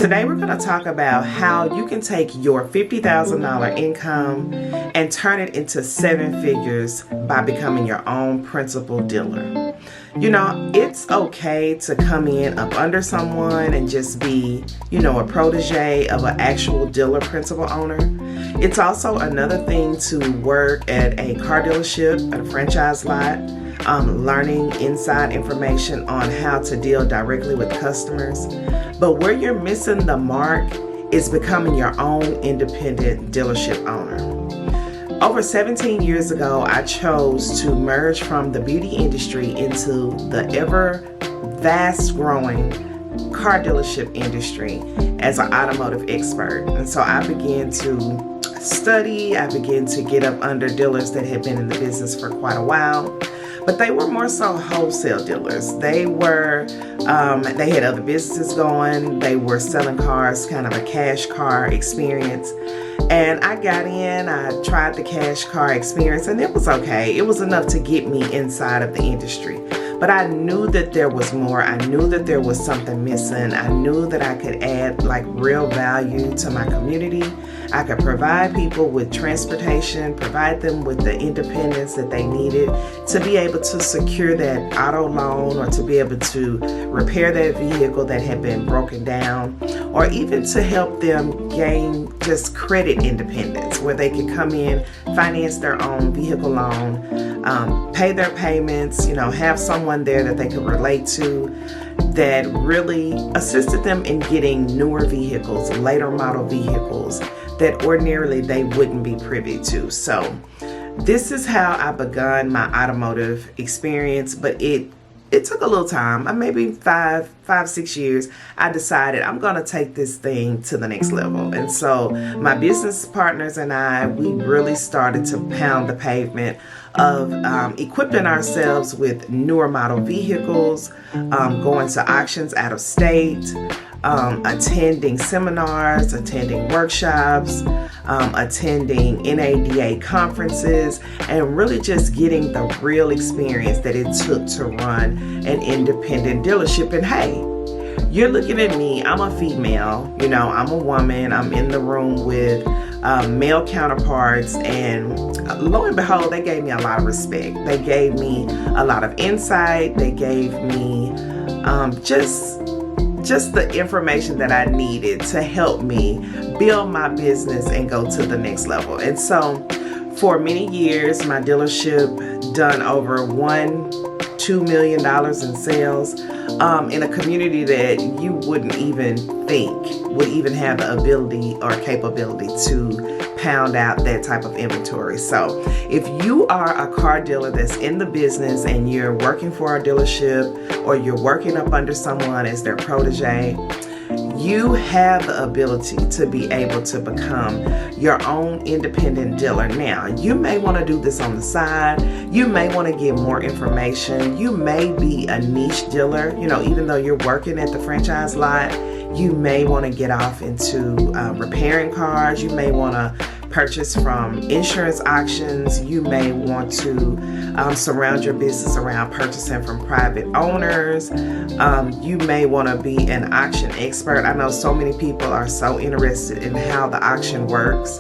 Today we're going to talk about how you can take your $50,000 income and turn it into 7 figures by becoming your own principal dealer. You know, it's okay to come in up under someone and just be, a protege of an actual dealer principal owner. It's also another thing to work at a car dealership, at a franchise lot, learning inside information on how to deal directly with customers. But where you're missing the mark is becoming your own independent dealership owner. Over 17 years ago, I chose to merge from the beauty industry into the ever vast growing car dealership industry as an automotive expert. And so I began to study, I began to get up under dealers that had been in the business for quite a while. But they were more so wholesale dealers. They had other businesses going. They were selling cars, kind of a cash car experience. And I got in, I tried the cash car experience, and it was okay. It was enough to get me inside of the industry. But I knew that there was more. I knew that there was something missing. I knew that I could add real value to my community. I could provide people with transportation, provide them with the independence that they needed to be able to secure that auto loan or to be able to repair that vehicle that had been broken down, or even to help them gain just credit independence where they could come in, finance their own vehicle loan, pay their payments, have someone there that they could relate to that really assisted them in getting newer vehicles, later model vehicles that ordinarily they wouldn't be privy to. So this is how I begun my automotive experience, but it took a little time, maybe 6 years. I decided I'm going to take this thing to the next level. And so my business partners and I, we really started to pound the pavement of equipping ourselves with newer model vehicles, going to auctions out of state, attending seminars, attending workshops, attending NADA conferences, and really just getting the real experience that it took to run an independent dealership. And hey, you're looking at me, I'm a female, I'm a woman, I'm in the room with male counterparts, and lo and behold, they gave me a lot of respect. They gave me a lot of insight. They gave me just the information that I needed to help me build my business and go to the next level. And so for many years, my dealership done over $2 million in sales in a community that you wouldn't even think would even have the ability or capability to pound out that type of inventory. So if you are a car dealer that's in the business and you're working for a dealership or you're working up under someone as their protege, you have the ability to be able to become your own independent dealer. Now, you may want to do this on the side. You may want to get more information. You may be a niche dealer, even though you're working at the franchise lot. You may want to get off into repairing cars. You may want to purchase from insurance auctions. You may want to surround your business around purchasing from private owners. You may want to be an auction expert. I know so many people are so interested in how the auction works.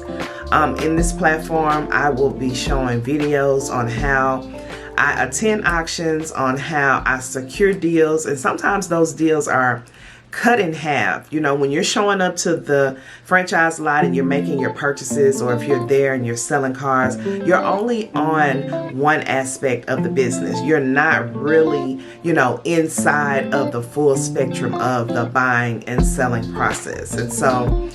In this platform, I will be showing videos on how I attend auctions, on how I secure deals, and sometimes those deals are cut in half. When you're showing up to the franchise lot and you're making your purchases, or if you're there and you're selling cars, you're only on one aspect of the business. You're not really, inside of the full spectrum of the buying and selling process. And so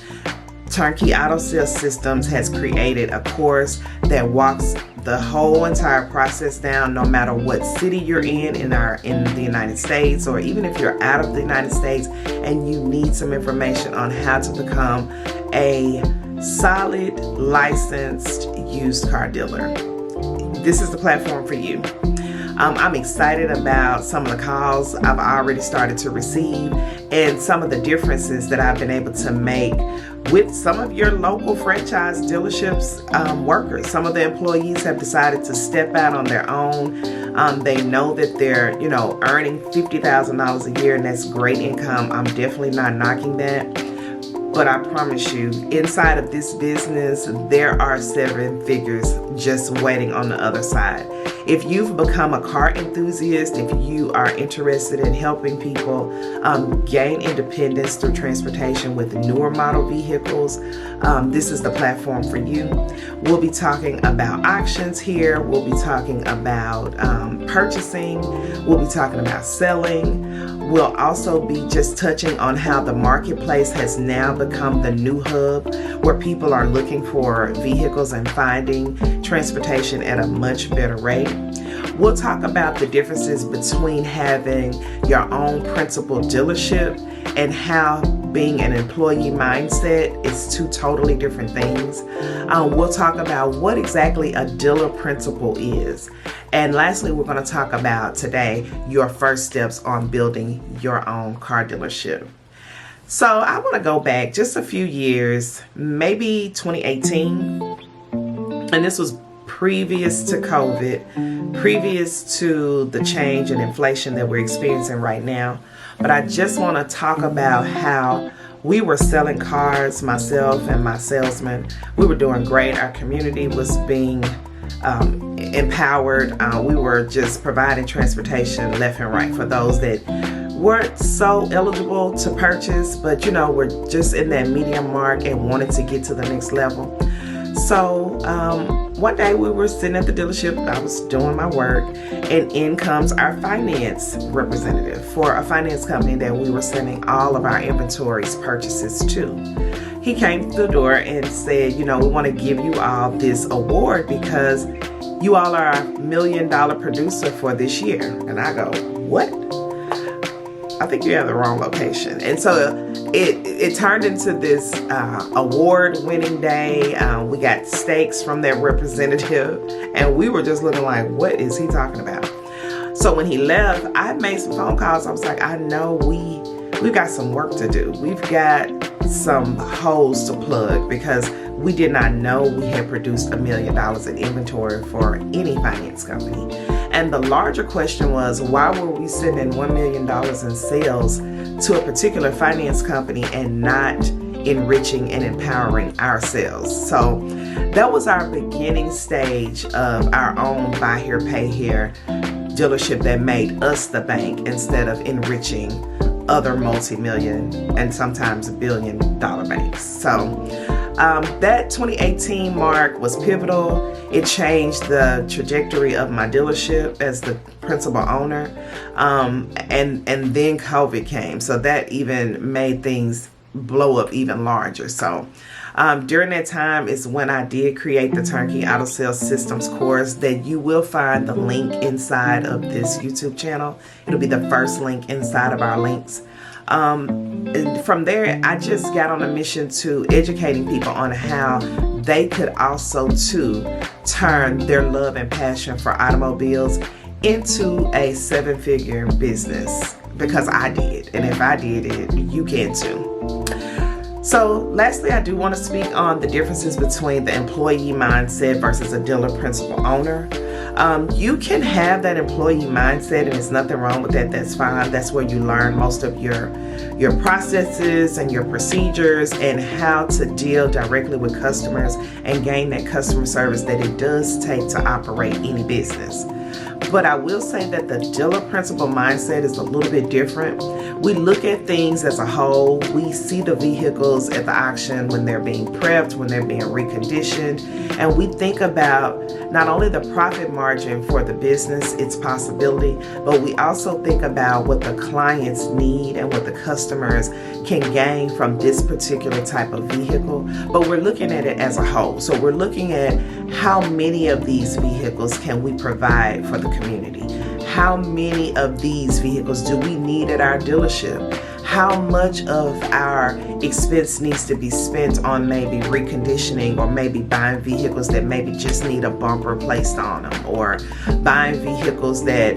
Turnkey Auto Sales Systems has created a course that walks the whole entire process down, no matter what city you're in the United States, or even if you're out of the United States and you need some information on how to become a solid, licensed used car dealer. This is the platform for you. I'm excited about some of the calls I've already started to receive and some of the differences that I've been able to make with some of your local franchise dealerships workers. Some of the employees have decided to step out on their own. They know that they're, earning $50,000 a year, and that's great income. I'm definitely not knocking that. But I promise you, inside of this business, there are 7 figures just waiting on the other side. If you've become a car enthusiast, if you are interested in helping people gain independence through transportation with newer model vehicles, this is the platform for you. We'll be talking about auctions here. We'll be talking about purchasing. We'll be talking about selling. We'll also be just touching on how the marketplace has now become the new hub where people are looking for vehicles and finding transportation at a much better rate. We'll talk about the differences between having your own principal dealership and how being an employee mindset is 2 totally different things. We'll talk about what exactly a dealer principal is. And lastly, we're going to talk about today your first steps on building your own car dealership. So I want to go back just a few years, maybe 2018. And this was previous to COVID, previous to the change in inflation that we're experiencing right now. But I just want to talk about how we were selling cars, myself and my salesman. We were doing great. Our community was being empowered. We were just providing transportation left and right for those that weren't so eligible to purchase, but we're just in that medium mark and wanted to get to the next level. So one day we were sitting at the dealership, I was doing my work, and in comes our finance representative for a finance company that we were sending all of our inventories purchases to. He came through the door and said, we want to give you all this award because you all are $1 million producer for this year. And I go, what? I think you have the wrong location. And so it turned into this award-winning day. We got steaks from that representative, and we were just looking like, what is he talking about? So when he left, I made some phone calls. I was like, I know we've got some work to do. We've got some holes to plug because we did not know we had produced $1 million in inventory for any finance company. And the larger question was, why were we sending $1 million in sales to a particular finance company and not enriching and empowering ourselves? So that was our beginning stage of our own buy here, pay here dealership that made us the bank instead of enriching other multi-million and sometimes $1 billion banks. So that 2018 mark was pivotal. It changed the trajectory of my dealership as the principal owner. And then COVID came. So that even made things blow up even larger. So during that time is when I did create the Turnkey Auto Sales Systems course that you will find the link inside of this YouTube channel. It'll be the first link inside of our links. And from there, I just got on a mission to educating people on how they could also too turn their love and passion for automobiles into a 7-figure business, because I did. And if I did it, you can too. So lastly, I do want to speak on the differences between the employee mindset versus a dealer principal owner. You can have that employee mindset, and there's nothing wrong with that. That's fine. That's where you learn most of your processes and your procedures and how to deal directly with customers and gain that customer service that it does take to operate any business. But I will say that the dealer principal mindset is a little bit different. We look at things as a whole. We see the vehicles at the auction when they're being prepped, when they're being reconditioned, and we think about not only the profit margin for the business, its possibility, but we also think about what the clients need and what the customers can gain from this particular type of vehicle. But we're looking at it as a whole. So we're looking at how many of these vehicles can we provide for the community? How many of these vehicles do we need at our dealership? How much of our expense needs to be spent on maybe reconditioning, or maybe buying vehicles that maybe just need a bumper placed on them, or buying vehicles that,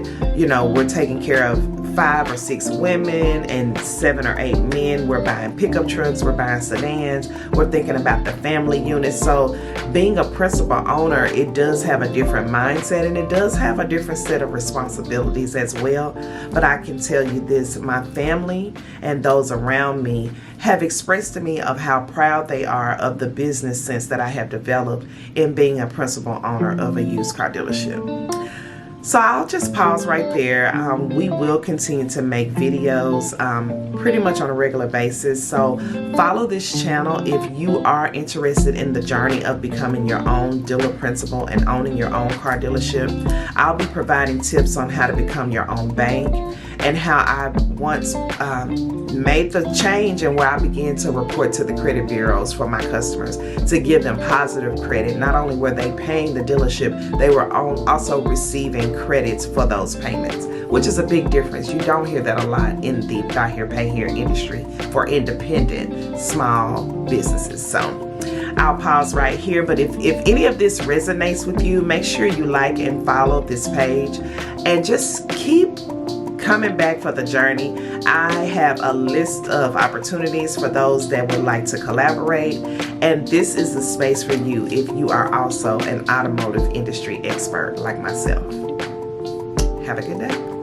we're taking care of 5 or 6 women and 7 or 8 men. We're buying pickup trucks, we're buying sedans, we're thinking about the family unit. So being a principal owner, it does have a different mindset, and it does have a different set of responsibilities as well. But I can tell you this, my family and those around me have expressed to me of how proud they are of the business sense that I have developed in being a principal owner of a used car dealership. So I'll just pause right there. We will continue to make videos pretty much on a regular basis. So follow this channel if you are interested in the journey of becoming your own dealer principal and owning your own car dealership. I'll be providing tips on how to become your own bank, and how I once made the change and where I began to report to the credit bureaus for my customers to give them positive credit. Not only were they paying the dealership, they were also receiving credits for those payments, which is a big difference. You don't hear that a lot in the buy here, pay here industry for independent small businesses. So I'll pause right here, but if any of this resonates with you, make sure you like and follow this page, and just keep coming back for the journey. I have a list of opportunities for those that would like to collaborate, and this is the space for you if you are also an automotive industry expert like myself. Have a good day.